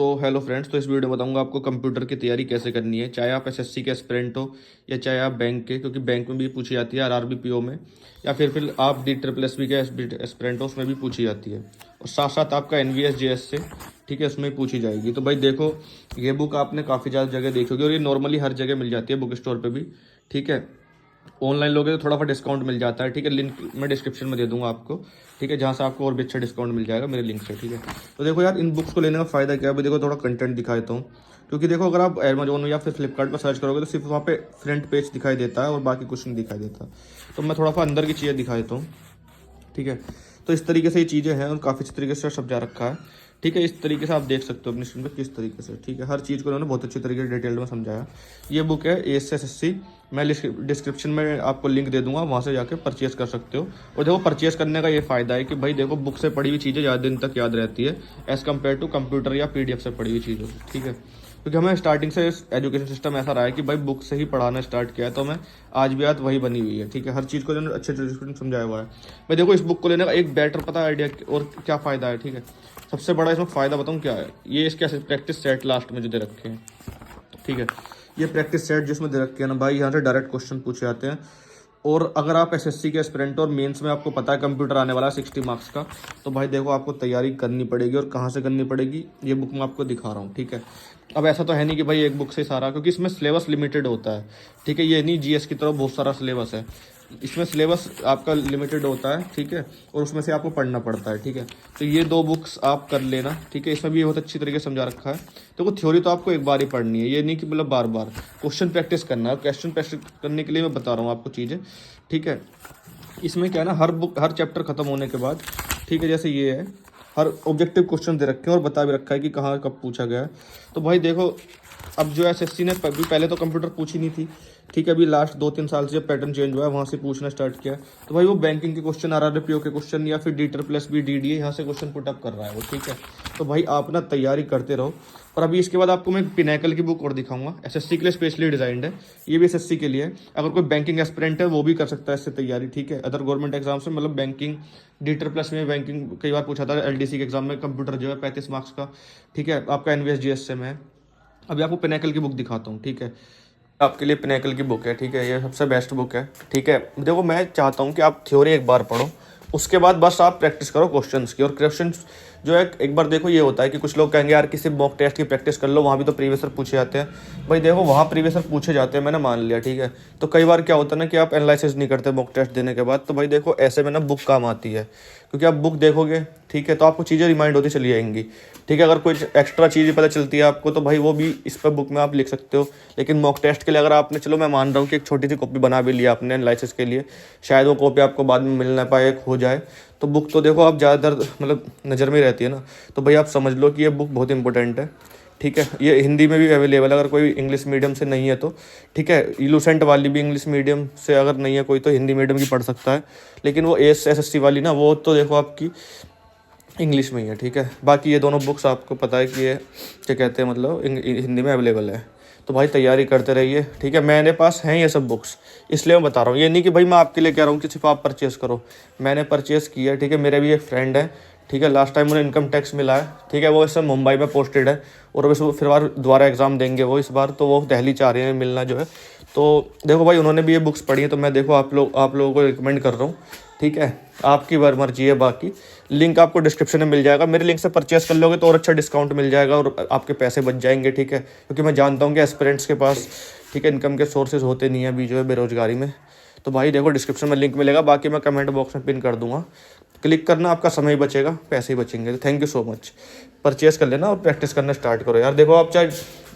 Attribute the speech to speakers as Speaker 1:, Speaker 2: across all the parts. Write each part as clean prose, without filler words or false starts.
Speaker 1: Hello friends, तो इस video में बताऊंगा आपको कंप्यूटर की तैयारी कैसे करनी है, चाहे आप एसएससी के एस्पिरेंट हो या चाहे आप बैंक के, क्योंकि बैंक में भी पूछी जाती है आरआरबी पीओ में, या फिर आप DSSS के एस्पिरेंट हो, उसमें भी पूछी जाती है। और साथ साथ आपका एनवीएस जेएस से, ठीक है, उसमें पूछी जाएगी। तो भाई देखो, ये बुक आपने काफ़ी ज़्यादा जगह देखी होगी और ये नॉर्मली हर जगह मिल जाती है, बुक स्टोर पर भी, ठीक है। ऑनलाइन लोगे तो थोड़ा सा डिस्काउंट मिल जाता है, ठीक है। लिंक मैं डिस्क्रिप्शन में दे दूंगा आपको, ठीक है, जहाँ से आपको और भी अच्छा डिस्काउंट मिल जाएगा मेरे लिंक से, ठीक है। तो देखो यार, इन बुक्स को लेने का फ़ायदा क्या है, अभी देखो थोड़ा कंटेंट दिखा देता हूँ। क्योंकि देखो, अगर आप अमेजोन या फिर फ्लिपकार्ट पर सर्च करोगे तो सिर्फ वहाँ पे फ्रंट पेज दिखाई देता है और बाकी कुछ नहीं दिखाई देता। तो मैं थोड़ा सा अंदर की चीज़ें दिखा देता हूँ, ठीक है। तो इस तरीके से ये चीज़ें हैं और काफ़ी अच्छे तरीके से समझा रखा है, ठीक है। इस तरीके से आप देख सकते हो अपनी स्क्रीन पर किस तरीके से, ठीक है। हर चीज़ को उन्होंने बहुत अच्छी तरीके से डिटेल में समझाया। ये बुक है ASSSC, मैं डिस्क्रिप्शन में आपको लिंक दे दूंगा, वहाँ से जाके परचेस कर सकते हो। और देखो, परचेस करने का ये फ़ायदा है कि भाई देखो, बुक से पढ़ी हुई चीज़ें ज़्यादा दिन तक याद रहती है एज़ कम्पेयर टू कंप्यूटर या PDF से पढ़ी हुई चीज़ों, ठीक है। क्योंकि हमें स्टार्टिंग से एजुकेशन सिस्टम ऐसा रहा है कि भाई बुक से ही पढ़ाना स्टार्ट किया है, तो हमें आज भी याद वही बनी हुई है, ठीक है। हर चीज़ को जो अच्छे तरीके से समझाया हुआ है। भाई देखो, इस बुक को लेने का एक बेटर पता आइडिया और क्या फ़ायदा है, ठीक है। सबसे बड़ा इसमें फ़ायदा बताऊँ क्या है, ये इसके प्रैक्टिस सेट लास्ट में जो दे रखे हैं, ठीक है। ये प्रैक्टिस सेट जिसमें दे रखे हैं ना भाई, यहाँ से डायरेक्ट क्वेश्चन पूछे जाते हैं। और अगर आप एसएससी के एस्पिरेंट और मेंस में आपको पता है कंप्यूटर आने वाला है 60 मार्क्स का, तो भाई देखो, आपको तैयारी करनी पड़ेगी। और कहाँ से करनी पड़ेगी, ये बुक मैं आपको दिखा रहा हूँ, ठीक है। अब ऐसा तो है नहीं कि भाई एक बुक से सारा, क्योंकि इसमें सिलेबस लिमिटेड होता है, ठीक है। ये नहीं जीएस की तरह बहुत सारा सिलेबस है, इसमें सिलेबस आपका लिमिटेड होता है, ठीक है। और उसमें से आपको पढ़ना पड़ता है, ठीक है। तो ये दो बुक्स आप कर लेना, ठीक है। इसमें भी बहुत अच्छी तरीके से समझा रखा है। देखो, थ्योरी तो आपको एक बार ही पढ़नी है, ये नहीं कि मतलब बार बार क्वेश्चन प्रैक्टिस करना है। क्वेश्चन प्रैक्टिस करने के लिए मैं बता रहा हूँ आपको चीज़ें, ठीक है। इसमें क्या है ना, हर चैप्टर खत्म होने के बाद, ठीक है, जैसे ये है, हर ऑब्जेक्टिव क्वेश्चन दे रखे हैं और बता भी रखा है कि कहाँ कब पूछा गया है। तो भाई देखो, अब जो एसएससी ने पहले तो कंप्यूटर पूछी नहीं थी, ठीक है। अभी लास्ट 2-3 साल से जब पैटर्न चेंज हुआ है, वहाँ से पूछना स्टार्ट किया। तो भाई वो बैंकिंग के क्वेश्चन, आरआरबी के क्वेश्चन, या फिर DSSS DDA, यहाँ से क्वेश्चन पुटअप कर रहा है वो, ठीक है। तो भाई आप ना तैयारी करते रहो। और अभी इसके बाद आपको मैं पिनैकल की बुक और दिखाऊंगा, एसएससी के लिए स्पेशली डिजाइंड है। ये भी एसएससी के लिए है, अगर कोई बैंकिंग एस्पिरेंट है वो भी कर सकता है इससे तैयारी, ठीक है। अदर गवर्नमेंट एग्जाम से, मतलब बैंकिंग DSSS में बैंकिंग कई बार पूछा था, LDC के एग्जाम में कंप्यूटर जो है 35 मार्क्स का, ठीक है। आपका एनवीएस जीएस में है। अभी आपको पिनैकल की बुक दिखाता हूँ, ठीक है। आपके लिए पिनैकल की बुक है, ठीक है। ये सबसे बेस्ट बुक है, ठीक है। देखो, मैं चाहता हूँ कि आप थ्योरी एक बार पढ़ो, उसके बाद बस आप प्रैक्टिस करो क्वेश्चंस की। और क्वेश्चंस जो है, एक बार देखो, ये होता है कि कुछ लोग कहेंगे यार किसी मॉक टेस्ट की प्रैक्टिस कर लो, वहाँ भी तो प्रीवियस ईयर पूछे जाते हैं। भाई देखो, वहाँ प्रीवियस ईयर पूछे जाते हैं, मैंने मान लिया, ठीक है। तो कई बार क्या होता है ना कि आप एनालिसिस नहीं करते मॉक टेस्ट देने के बाद। तो भाई देखो, ऐसे में ना बुक काम आती है, क्योंकि आप बुक देखोगे, ठीक है, तो आपको चीज़ें रिमाइंड होती चली जाएंगी, ठीक है। अगर कोई एक्स्ट्रा चीज़ पता चलती है आपको, तो भाई वो भी इस पर बुक में आप लिख सकते हो। लेकिन मॉक टेस्ट के लिए अगर आपने, चलो मैं मान रहा हूँ कि एक छोटी सी कॉपी बना भी लिया आपने एनालिसिस के लिए, शायद वो कॉपी आपको बाद में मिल ना पाए, खो जाए, तो बुक तो देखो आप ज़्यादातर मतलब नज़र में रहती है ना। तो भाई आप समझ लो कि ये बुक बहुत इंपॉर्टेंट है, ठीक है। ये हिंदी में भी अवेलेबल है, अगर कोई इंग्लिश मीडियम से नहीं है तो, ठीक है। लूसेंट वाली भी इंग्लिश मीडियम से अगर नहीं है कोई, तो हिंदी मीडियम की पढ़ सकता है। लेकिन वो ASSC वाली ना, वो तो देखो आपकी इंग्लिश में ही है, ठीक है। बाकी ये दोनों बुक्स आपको पता है कि ये क्या कहते हैं, मतलब हिंदी में अवेलेबल है। तो भाई तैयारी करते रहिए, ठीक है। मेरे पास हैं ये सब बुक्स, इसलिए मैं बता रहा हूँ। ये नहीं कि भाई मैं आपके लिए कह रहा हूँ कि सिर्फ आप परचेज़ करो। मैंने परचेज़ किया, ठीक है। मेरे भी एक फ्रेंड है, ठीक है, लास्ट टाइम उन्हें इनकम टैक्स मिला है, ठीक है। वो इस समय मुंबई में पोस्टेड है और अब फिर बार दोबारा एग्ज़ाम देंगे वो इस बार, तो वो दिल्ली चाह रहे हैं मिलना जो है। तो देखो भाई, उन्होंने भी ये बुक्स पढ़ी है, तो मैं देखो आप लोगों को रिकमेंड कर रहा हूँ, ठीक है। आपकी मर्जी है। बाकी लिंक आपको डिस्क्रिप्शन में मिल जाएगा, मेरे लिंक से परचेस कर लोगे तो और अच्छा डिस्काउंट मिल जाएगा और आपके पैसे बच जाएंगे, ठीक है। क्योंकि मैं जानता हूँ कि एस्पिरेंट्स के पास, ठीक है, इनकम के सोर्सेज होते नहीं है अभी जो है बेरोजगारी में। तो भाई देखो, डिस्क्रिप्शन में लिंक मिलेगा, बाकी मैं कमेंट बॉक्स में पिन कर दूंगा। क्लिक करना, आपका समय ही बचेगा, पैसे ही बचेंगे। तो thank you so much. Purchase कर लेना और प्रैक्टिस करना स्टार्ट करो यार। देखो, आप चाहे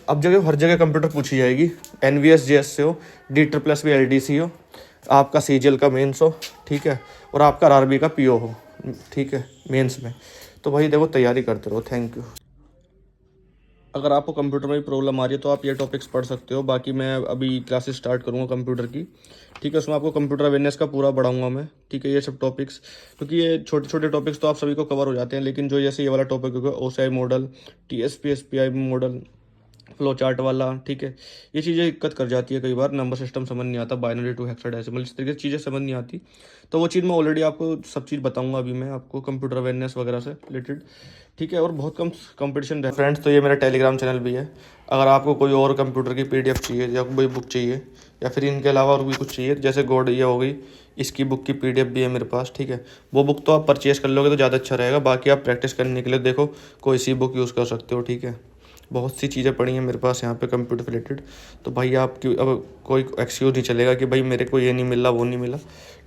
Speaker 1: अब जगह हर जगह कंप्यूटर पूछी जाएगी, एनवीएस जेएस से हो, DSSS भी LDC हो, आपका CGL का मेंस हो, ठीक है, और आपका आरआरबी का पीओ हो, ठीक है, मेंस में। तो भाई देखो, तैयारी करते रहो। Thank you. अगर आपको कंप्यूटर में भी प्रॉब्लम आ रही है तो आप ये टॉपिक्स पढ़ सकते हो। बाकी मैं अभी क्लासेस स्टार्ट करूँगा कंप्यूटर की, ठीक है। उसमें आपको कंप्यूटर अवेयरनेस का पूरा बढ़ाऊंगा मैं, ठीक है। ये सब टॉपिक्स, क्योंकि ये छोटे छोटे टॉपिक्स तो आप सभी को कवर हो जाते हैं, लेकिन जो जैसे ये वाला टॉपिक होगा, OCI model, TSP SPI model, flow chart वाला, ठीक है। ये चीज़ें दिक्कत कर जाती है कई बार, नंबर सिस्टम समझ नहीं आता, बाइनरी टू हेक्साडेसिमल, इस तरीके की चीज़ें समझ नहीं आती। तो वो चीज़ मैं ऑलरेडी आपको सब चीज़ बताऊंगा अभी मैं आपको कंप्यूटर अवेयरनेस वगैरह से रिलेटेड, ठीक है। और बहुत कम कंपटीशन है फ्रेंड्स। तो ये मेरा टेलीग्राम चैनल भी है। अगर आपको कोई और कंप्यूटर की PDF चाहिए या कोई बुक चाहिए या फिर इनके अलावा और भी कुछ चाहिए, जैसे गोड ये हो गई, इसकी बुक की PDF भी है मेरे पास, ठीक है। वो बुक तो आप परचेज़ कर लोगे तो ज़्यादा अच्छा रहेगा। बाकी आप प्रैक्टिस करने के लिए देखो कोई सी बुक यूज़ कर सकते हो, ठीक है। बहुत सी चीज़ें पड़ी हैं मेरे पास यहाँ पे कंप्यूटर रिलेटेड। तो भाई आपकी अब कोई एक्सक्यूज़ नहीं चलेगा कि भाई मेरे को ये नहीं मिला वो नहीं मिला,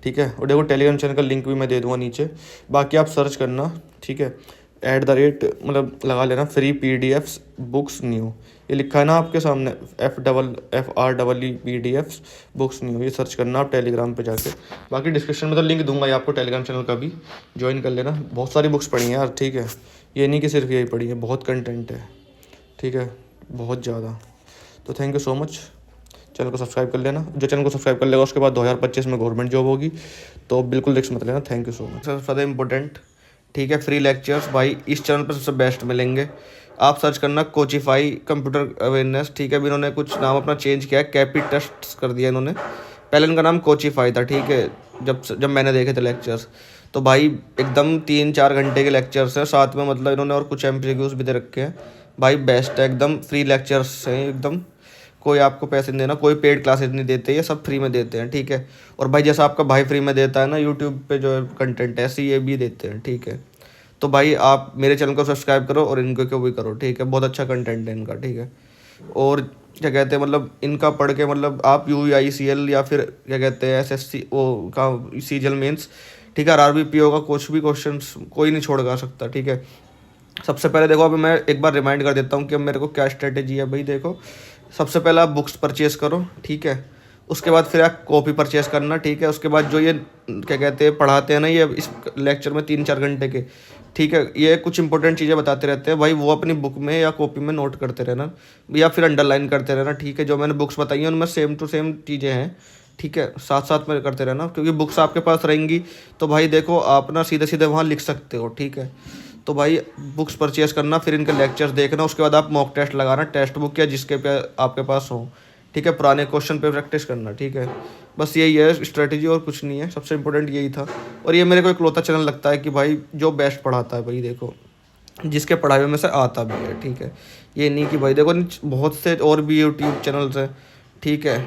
Speaker 1: ठीक है। और देखो टेलीग्राम चैनल का लिंक भी मैं दे दूँगा नीचे। बाकी आप सर्च करना, ठीक है, @ मतलब लगा लेना फ्री PDFs बुक्स न्यू, ये लिखा है ना आपके सामने, FREE PDFs बुक्स न्यू, ये सर्च करना आप टेलीग्राम पे जाके। बाकी डिस्क्रिप्शन में तो लिंक दूंगा ये आपको टेलीग्राम चैनल का भी, ज्वाइन कर लेना। बहुत सारी बुक्स पढ़ी हैं यार, ठीक है। ये नहीं कि सिर्फ यही पढ़ी है, बहुत कंटेंट है, ठीक है, बहुत ज़्यादा। तो thank you so much. Channel को सब्सक्राइब कर लेना, जो चैनल को सब्सक्राइब कर लेगा उसके बाद 2025 में गवर्नमेंट जॉब होगी, तो बिल्कुल रिस्क मत लेना। Thank you so much. ज़्यादा इंपॉर्टेंट, ठीक है, फ्री लेक्चर्स भाई इस चैनल पर सबसे बेस्ट मिलेंगे। आप सर्च करना कोचिफाई कंप्यूटर अवेयरनेस, ठीक है। अभी इन्होंने कुछ नाम अपना चेंज किया है, कैपी टेस्ट कर दिया इन्होंने। पहले इनका नाम कोचिफाई था, ठीक है, जब मैंने देखे थे लेक्चर्स। तो भाई एकदम 3-4 घंटे के लेक्चर्स हैं, साथ में मतलब इन्होंने और कुछ MCQs भी दे रखे हैं। भाई बेस्ट है एकदम, फ्री लेक्चर्स हैं एकदम, कोई आपको पैसे नहीं देना, कोई पेड क्लासेस नहीं देते, ये सब फ्री में देते हैं, ठीक है। और भाई जैसा आपका भाई फ्री में देता है ना यूट्यूब पे जो कंटेंट है, ऐसे ये भी देते हैं, ठीक है। तो भाई आप मेरे चैनल को सब्सक्राइब करो और इनको को भी करो, ठीक है, बहुत अच्छा कंटेंट है इनका, ठीक है। और क्या कहते हैं, मतलब इनका पढ़ के मतलब आप UICL या फिर क्या कहते हैं SSC वो का CGL मेंस, ठीक है, RRBPO का कुछ भी क्वेश्चन कोई नहीं छोड़ सकता, ठीक है। सबसे पहले देखो, अभी मैं एक बार रिमाइंड कर देता हूँ कि अब मेरे को क्या स्ट्रेटेजी है भाई। देखो सबसे पहले आप बुक्स परचेज करो, ठीक है। उसके बाद फिर आप कॉपी परचेज करना, ठीक है। उसके बाद जो ये क्या कहते हैं पढ़ाते हैं ना ये इस लेक्चर में 3-4 घंटे के, ठीक है, ये कुछ इंपॉर्टेंट चीज़ें बताते रहते हैं भाई, वो अपनी बुक में या कॉपी में नोट करते रहना या फिर अंडरलाइन करते रहना, ठीक है। जो मैंने बुक्स बताई हैं उनमें सेम टू सेम चीज़ें हैं, ठीक है, साथ साथ में करते रहना, क्योंकि बुक्स आपके पास रहेंगी तो भाई देखो आप ना सीधे सीधे वहाँ लिख सकते हो, ठीक है। तो भाई बुक्स परचेज करना, फिर इनके लेक्चर्स देखना, उसके बाद आप मॉक टेस्ट लगाना, टेक्स्ट बुक या जिसके पे आपके पास हो, ठीक है। पुराने क्वेश्चन पे प्रैक्टिस करना, ठीक है। बस यही है स्ट्रेटेजी और कुछ नहीं है, सबसे इंपॉर्टेंट यही था। और ये मेरे को इकलौता चैनल लगता है कि भाई जो बेस्ट पढ़ाता है भाई, देखो जिसके पढ़ाई में से आता भी है, ठीक है। ये नहीं कि भाई देखो बहुत से और भी यूट्यूब चैनल्स हैं, ठीक है।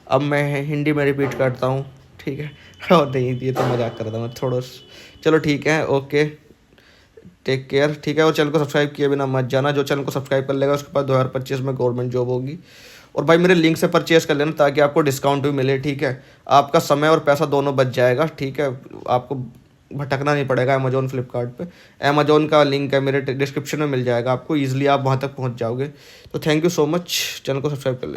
Speaker 1: अब मैं हिंदी में रिपीट करता हूँ, ठीक है। और नहीं, ये तो मजाक कर रहा था मैं थोड़ा। चलो ठीक है, ओके, टेक केयर, ठीक है। और चैनल को सब्सक्राइब किए बिना मत जाना, जो चैनल को सब्सक्राइब कर लेगा उसके पास 2025 में गवर्नमेंट जॉब होगी। और भाई मेरे लिंक से परचेज कर लेना ताकि आपको डिस्काउंट भी मिले, ठीक है। आपका समय और पैसा दोनों बच जाएगा, ठीक है। आपको भटकना नहीं पड़ेगा अमेजोन फ्लिपकार्ट पे। अमेजोन का लिंक है मेरे डिस्क्रिप्शन में, मिल जाएगा आपको ईजिली, आप वहाँ तक पहुँच जाओगे। तो thank you so much, channel को सब्सक्राइब कर लें।